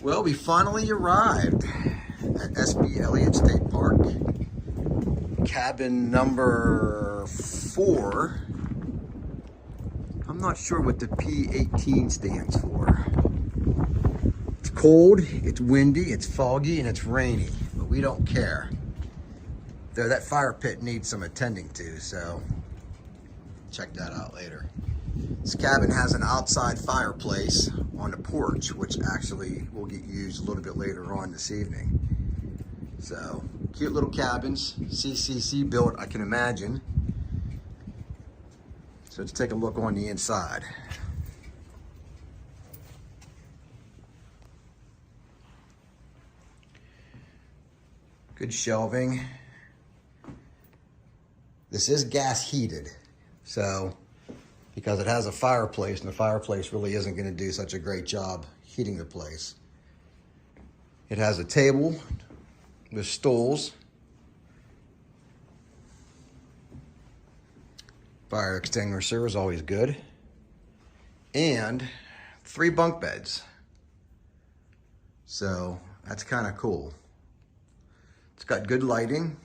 Well, we finally arrived at SB Elliot State Park. Cabin number 4. I'm not sure what the P18 stands for. It's cold, it's windy, it's foggy, and it's rainy, but we don't care. Though that fire pit needs some attending to, so check that out later. This cabin has an outside fireplace on the porch, which actually will get used a little bit later on this evening. So, cute little cabins, CCC built, I can imagine. So let's take a look on the inside. Good shelving. This is gas heated, so because it has a fireplace, and the fireplace really isn't going to do such a great job heating the place. It has a table with stools, fire extinguisher is always good, and 3 bunk beds. So that's kind of cool. It's got good lighting.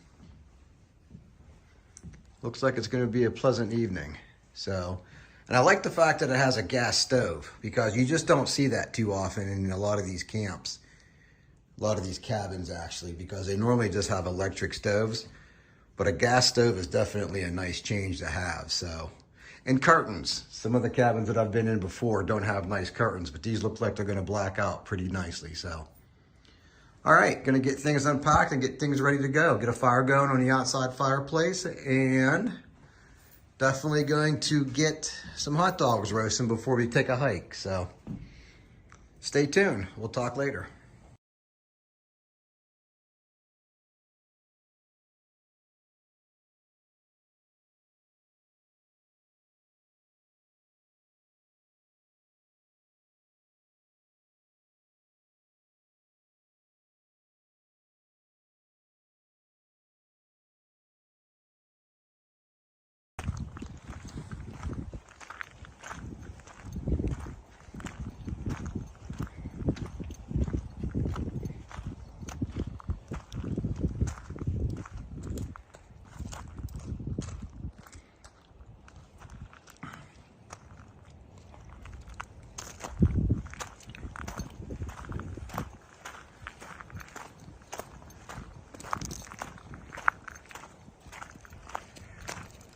Looks like it's going to be a pleasant evening. So, and I like the fact that it has a gas stove, because you just don't see that too often in a lot of these camps. A lot of these cabins actually, because they normally just have electric stoves. But a gas stove is definitely a nice change to have. So, and curtains. Some of the cabins that I've been in before don't have nice curtains, but these look like they're going to black out pretty nicely. So, all right, going to get things unpacked and get things ready to go. Get a fire going on the outside fireplace, and definitely going to get some hot dogs roasting before we take a hike. So stay tuned. We'll talk later.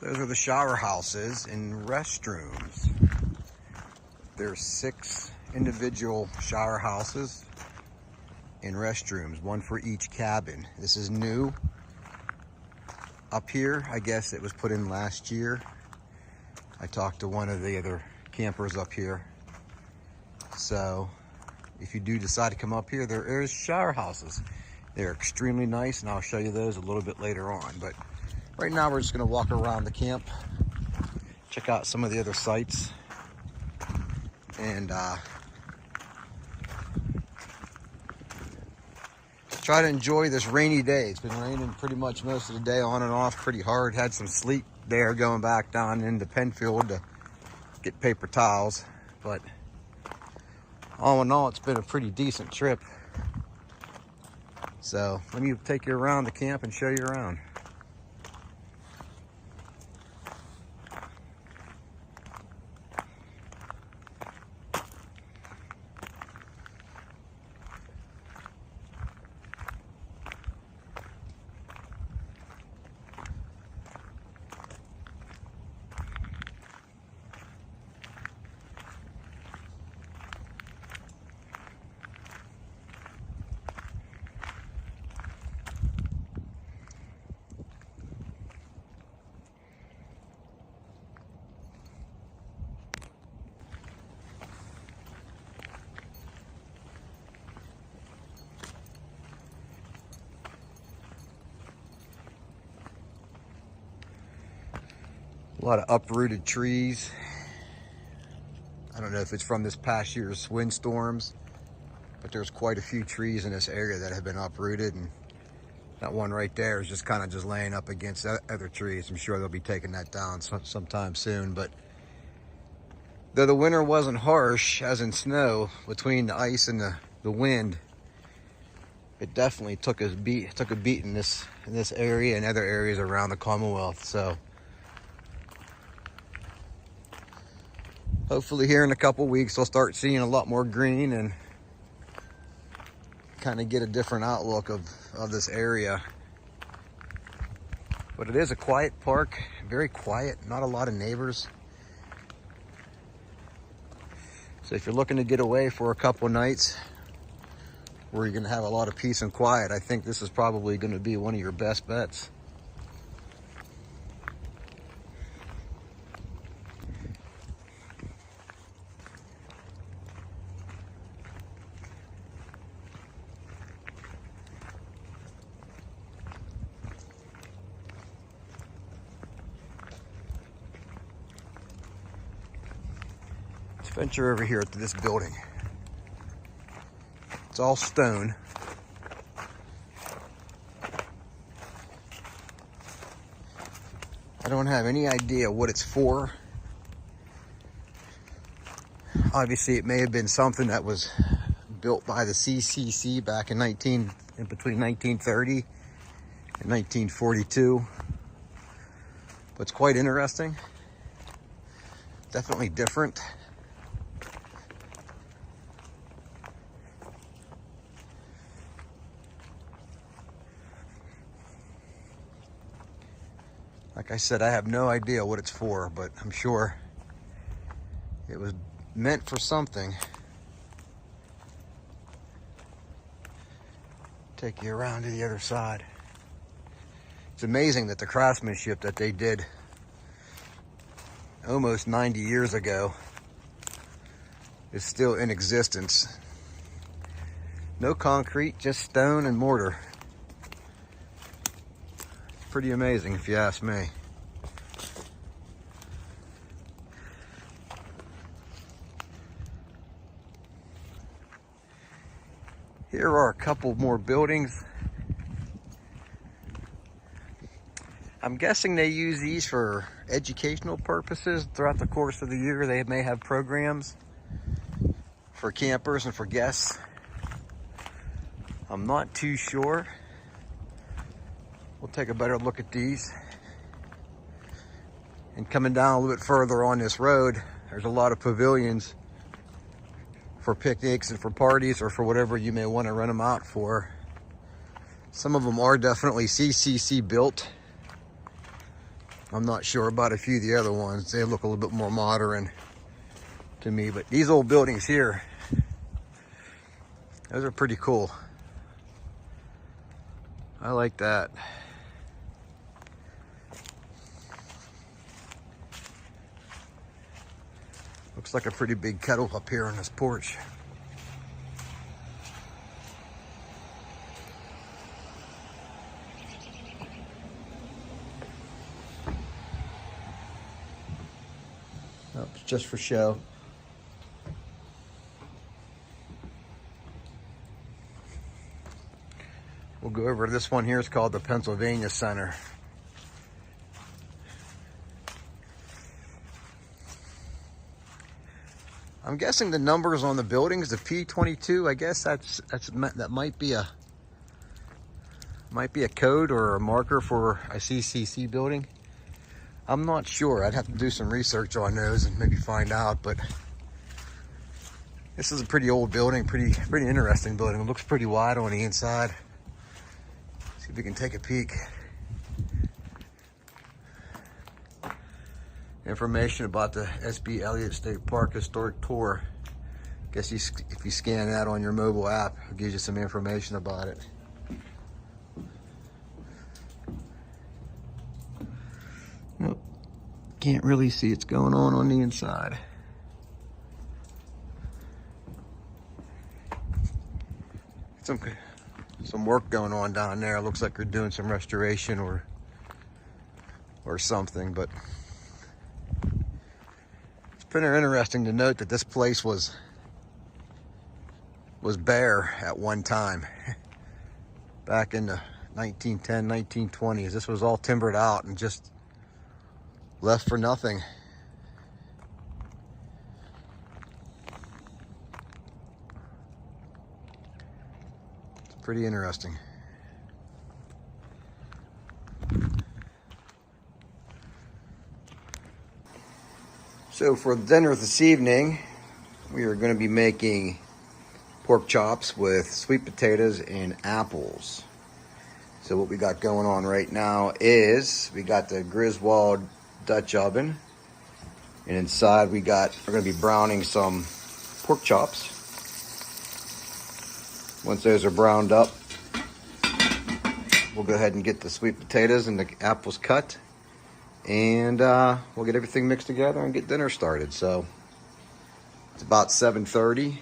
Those are the shower houses and restrooms. There's 6 individual shower houses and restrooms, 1 for each cabin. This is new up here. I guess it was put in last year. I talked to one of the other campers up here. So if you do decide to come up here, there is shower houses. They're extremely nice, and I'll show you those a little bit later on. But right now we're just gonna walk around the camp, check out some of the other sites, and try to enjoy this rainy day. It's been raining pretty much most of the day, on and off pretty hard. Had some sleep there going back down into Penfield to get paper towels. But all in all, it's been a pretty decent trip. So let me take you around the camp and show you around. A lot of uprooted trees. I don't know if it's from this past year's windstorms, but there's quite a few trees in this area that have been uprooted, and that one right there is just kind of just laying up against other trees. I'm sure they'll be taking that down sometime soon. But though the winter wasn't harsh, as in snow, between the ice and the the wind, it definitely took a beat in this area and other areas around the Commonwealth. So hopefully here in a couple weeks we'll start seeing a lot more green and kind of get a different outlook of this area. But it is a quiet park, very quiet, not a lot of neighbors. So if you're looking to get away for a couple nights where you're gonna have a lot of peace and quiet, I think this is probably gonna be one of your best bets. Let's venture over here to this building. It's all stone. I don't have any idea what it's for. Obviously, it may have been something that was built by the CCC back in between 1930 and 1942. But it's quite interesting. Definitely different. Like I said, I have no idea what it's for, but I'm sure it was meant for something. Take you around to the other side. It's amazing that the craftsmanship that they did almost 90 years ago is still in existence. No concrete, just stone and mortar. Pretty amazing if you ask me. Here are a couple more buildings. I'm guessing they use these for educational purposes throughout the course of the year. They may have programs for campers and for guests. I'm not too sure. We'll take a better look at these. And coming down a little bit further on this road, there's a lot of pavilions for picnics and for parties or for whatever you may want to rent them out for. Some of them are definitely CCC built. I'm not sure about a few of the other ones. They look a little bit more modern to me, but these old buildings here, those are pretty cool. I like that. Looks like a pretty big kettle up here on this porch. Oh, it's just for show. We'll go over to this one here. It's called the Pennsylvania Center. I'm guessing the numbers on the buildings, the P22, I guess that might be a code or a marker for a CCC building. I'm not sure. I'd have to do some research on those and maybe find out, but this is a pretty old building, pretty interesting building. It looks pretty wide on the inside. See if we can take a peek. Information about the SB Elliot State Park Historic Tour. Guess if you scan that on your mobile app, it gives you some information about it. Nope. Can't really see what's going on the inside. Some work going on down there. Looks like they're doing some restoration or something, but it's pretty interesting to note that this place was bare at one time. Back in the 1910, 1920s. This was all timbered out and just left for nothing. Pretty interesting. So for dinner this evening, we are going to be making pork chops with sweet potatoes and apples. So what we got going on right now is we got the Griswold Dutch oven, and inside we're going to be browning some pork chops. Once those are browned up, we'll go ahead and get the sweet potatoes and the apples cut, and we'll get everything mixed together and get dinner started. So it's about 7:30.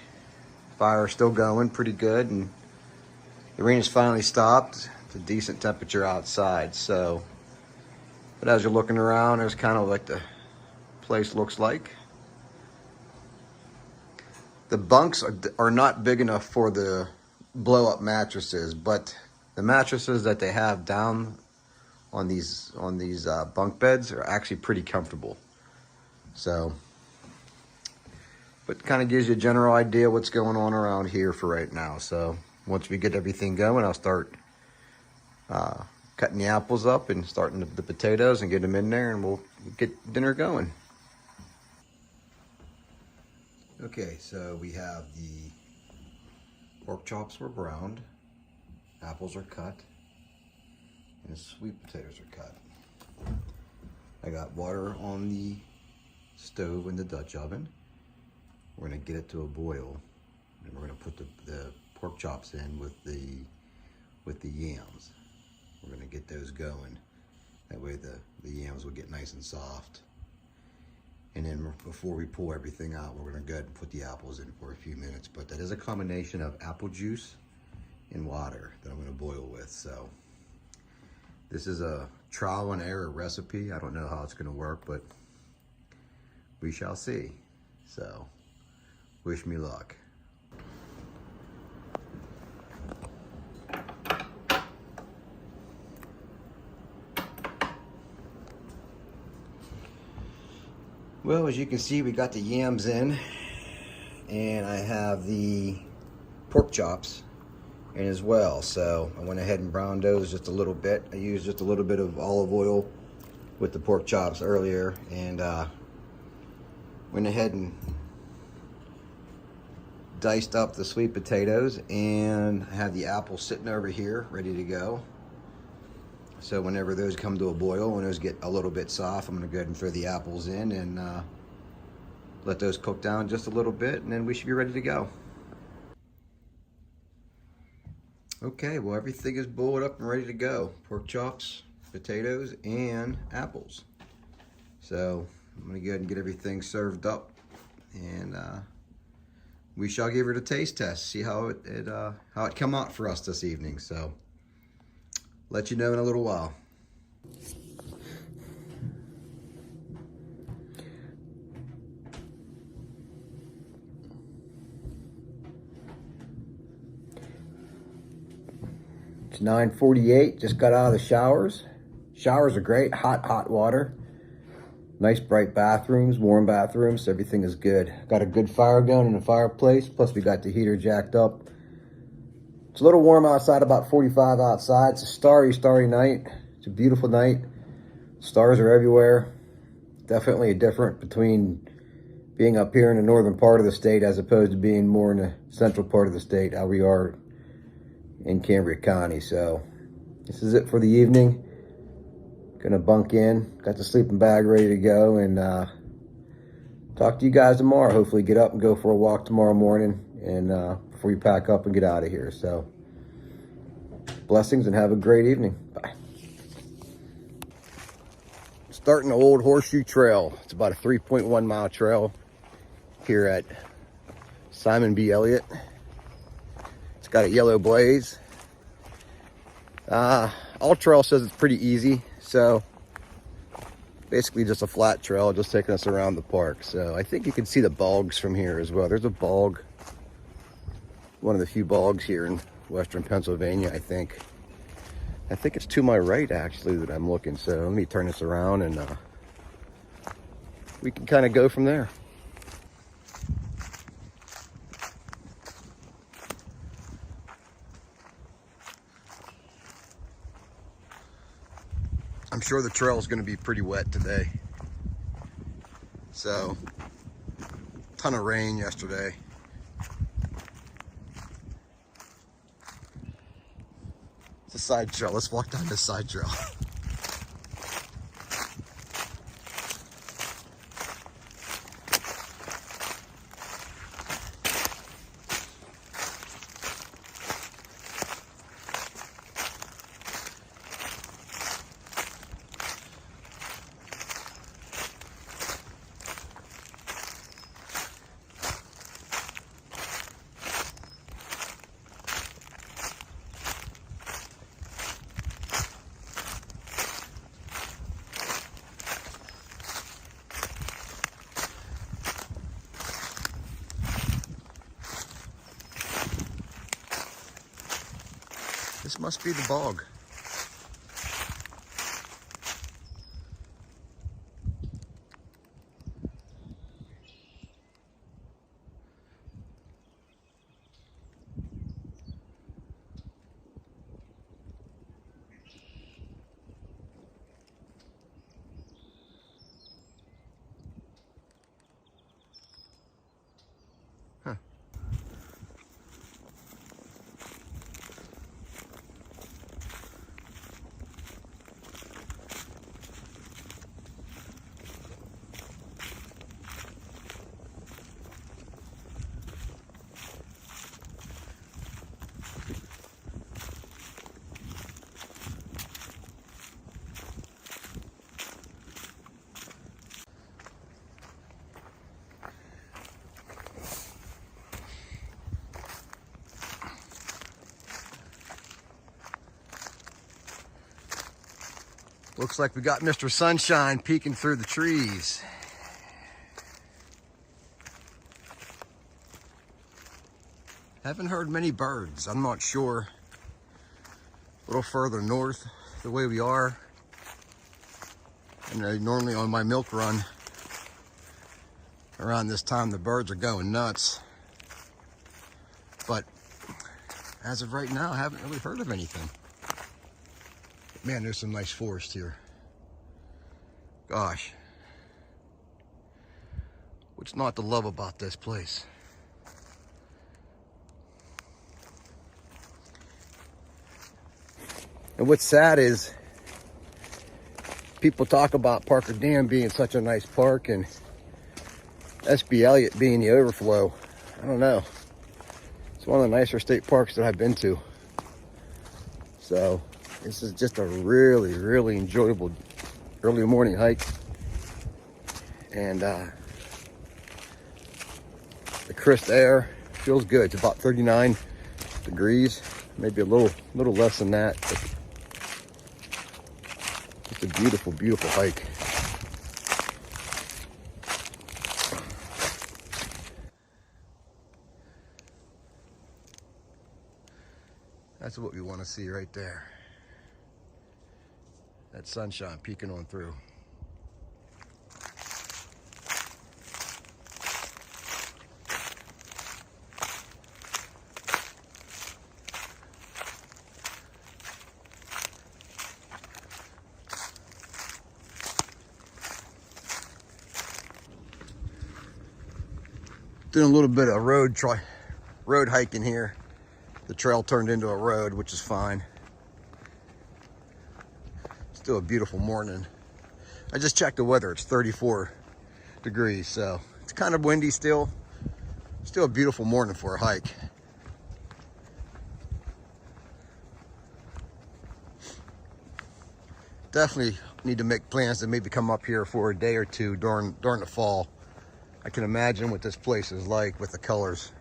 Fire's still going pretty good, and the rain has finally stopped. It's a decent temperature outside. So, but as you're looking around, there's kind of like the place looks like. The bunks are not big enough for the blow-up mattresses, but the mattresses that they have down on these bunk beds are actually pretty comfortable. So, but kind of gives you a general idea what's going on around here for right now. So once we get everything going, I'll start cutting the apples up and starting the potatoes and get them in there, and we'll get dinner going. Okay, so we have the pork chops were browned, apples are cut, and the sweet potatoes are cut. I got water on the stove in the Dutch oven. We're gonna get it to a boil, and we're gonna put the pork chops in with the yams. We're gonna get those going. That way the yams will get nice and soft. And then before we pull everything out, we're gonna go ahead and put the apples in for a few minutes. But that is a combination of apple juice and water that I'm gonna boil with. So this is a trial and error recipe. I don't know how it's gonna work, but we shall see. So wish me luck. Well, as you can see, we got the yams in, and I have the pork chops in as well. So I went ahead and browned those just a little bit. I used just a little bit of olive oil with the pork chops earlier, and went ahead and diced up the sweet potatoes, and I have the apples sitting over here ready to go. So whenever those come to a boil, when those get a little bit soft, I'm gonna go ahead and throw the apples in and let those cook down just a little bit, and then we should be ready to go. Okay, well, everything is boiled up and ready to go. Pork chops, potatoes, and apples. So I'm gonna go ahead and get everything served up, and we shall give it a taste test, see how it come out for us this evening. So let you know in a little while. It's 9:48, just got out of the showers. Showers are great, hot water. Nice bright bathrooms, warm bathrooms, everything is good. Got a good fire going in the fireplace, plus we got the heater jacked up. It's a little warm outside, about 45 outside. It's a starry night. It's a beautiful night. Stars are everywhere. Definitely a difference between being up here in the northern part of the state as opposed to being more in the central part of the state, how we are in Cambria County. So this is it for the evening. Gonna bunk in, got the sleeping bag ready to go, and talk to you guys tomorrow. Hopefully get up and go for a walk tomorrow morning, and before we pack up and get out of here. So blessings and have a great evening. Bye. Starting the old Horseshoe Trail. It's about a 3.1 mile trail here at Simon B. Elliot. It's got a yellow blaze. All trail says it's pretty easy. So basically just a flat trail, just taking us around the park. So I think you can see the bogs from here as well. There's a bog, one of the few bogs here in western Pennsylvania, I think. I think it's to my right actually that I'm looking. So let me turn this around, and we can kind of go from there. I'm sure the trail is going to be pretty wet today. So, ton of rain yesterday. It's a side trail. Let's walk down this side trail. This must be the bog. Huh. Looks like we got Mr. Sunshine peeking through the trees. Haven't heard many birds. I'm not sure. A little further north, the way we are. And normally on my milk run, around this time the birds are going nuts. But as of right now, I haven't really heard of anything. Man, there's some nice forest here. Gosh. What's not to love about this place? And what's sad is people talk about Parker Dam being such a nice park and SB Elliot being the overflow. I don't know. It's one of the nicer state parks that I've been to. So this is just a really, really enjoyable early morning hike. And the crisp air feels good. It's about 39 degrees, maybe a little less than that. But it's a beautiful, beautiful hike. That's what we want to see right there. That sunshine peeking on through. Doing a little bit of road hiking here. The trail turned into a road, which is fine. Still a beautiful morning. I just checked the weather. It's 34 degrees, so it's kind of windy still. Still a beautiful morning for a hike. Definitely need to make plans to maybe come up here for a day or two during the fall. I can imagine what this place is like with the colors.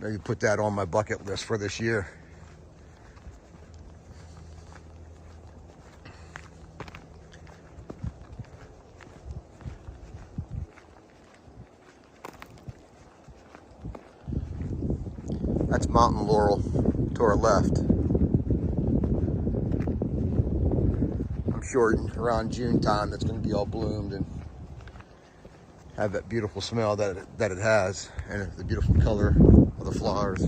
Maybe put that on my bucket list for this year. That's mountain laurel to our left. I'm sure around June time that's going to be all bloomed and have that beautiful smell that it has, and the beautiful color of the flowers.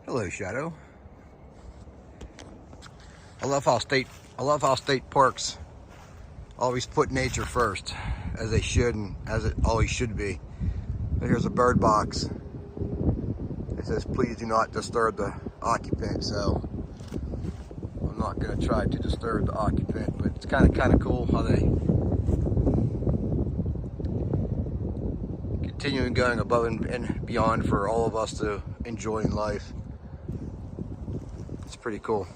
Hello, Shadow. I love how state parks always put nature first, as they should and as it always should be. But here's a bird box. It says, please do not disturb the occupant, so I'm not gonna try to disturb the occupant, but it's kind of cool how they continuing going above and beyond for all of us to enjoy in life. It's pretty cool.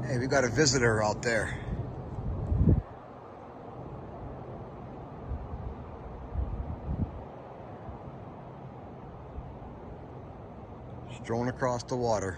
Hey, we got a visitor out there. Strolling across the water.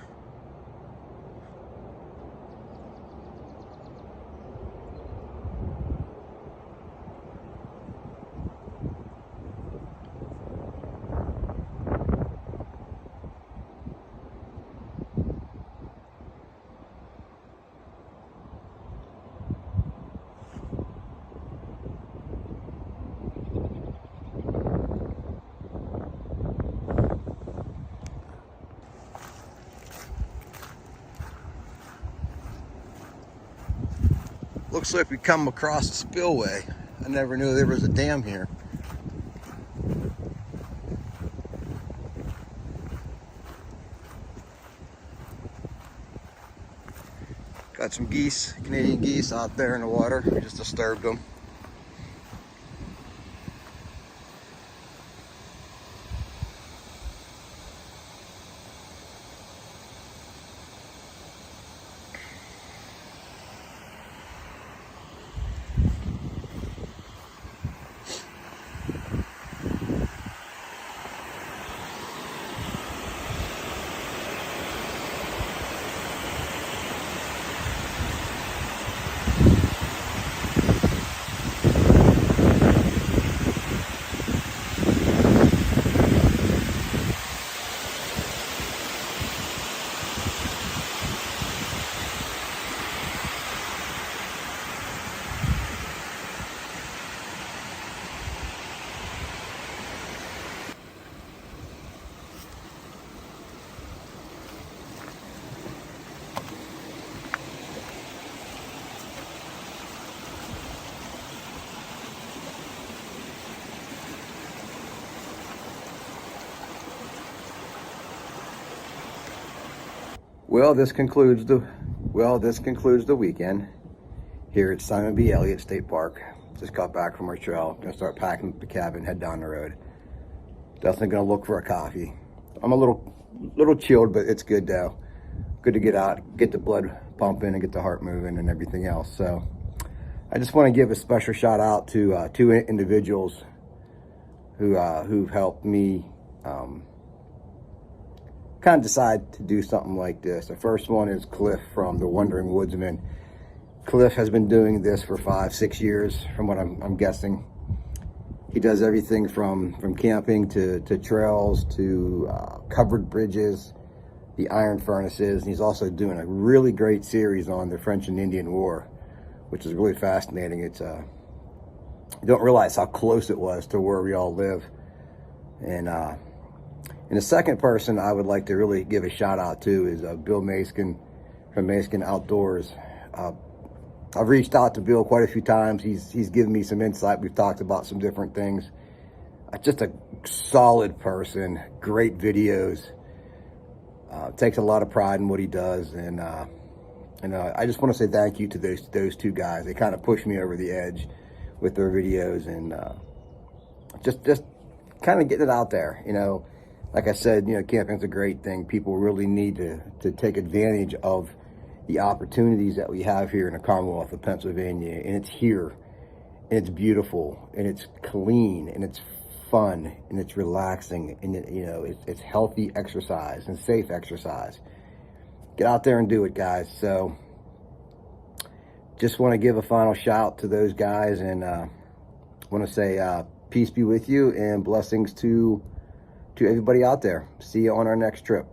Looks like we come across a spillway. I never knew there was a dam here. Got some geese, Canadian geese out there in the water. We just disturbed them. This concludes the weekend here at Simon B. Elliot State Park. Just got back from our trail. Gonna start packing up the cabin, head down the road. Definitely gonna look for a coffee. I'm a little chilled, but it's good though. Good to get out, get the blood pumping and get the heart moving and everything else. So I just want to give a special shout out to two individuals who've helped me kind of decide to do something like this. The first one is Cliff from the Wandering Woodsman. Cliff has been doing this for 5-6 years, from what I'm guessing. He does everything from camping to trails to covered bridges, the iron furnaces, and he's also doing a really great series on the French and Indian War, which is really fascinating. It's you don't realize how close it was to where we all live. And the second person I would like to really give a shout out to is Bill Maskin from Maskin Outdoors. I've reached out to Bill quite a few times. He's given me some insight. We've talked about some different things. Just a solid person, great videos. Takes a lot of pride in what he does, and I just want to say thank you to those two guys. They kind of pushed me over the edge with their videos, and just kind of getting it out there. You know, like I said, you know, camping's a great thing. People really need to take advantage of the opportunities that we have here in the Commonwealth of Pennsylvania, and it's here, and it's beautiful, and it's clean, and it's fun, and it's relaxing, and you know, it's healthy exercise and safe exercise. Get out there and do it, guys. So just want to give a final shout to those guys, and want to say peace be with you and blessings to everybody out there. See you on our next trip.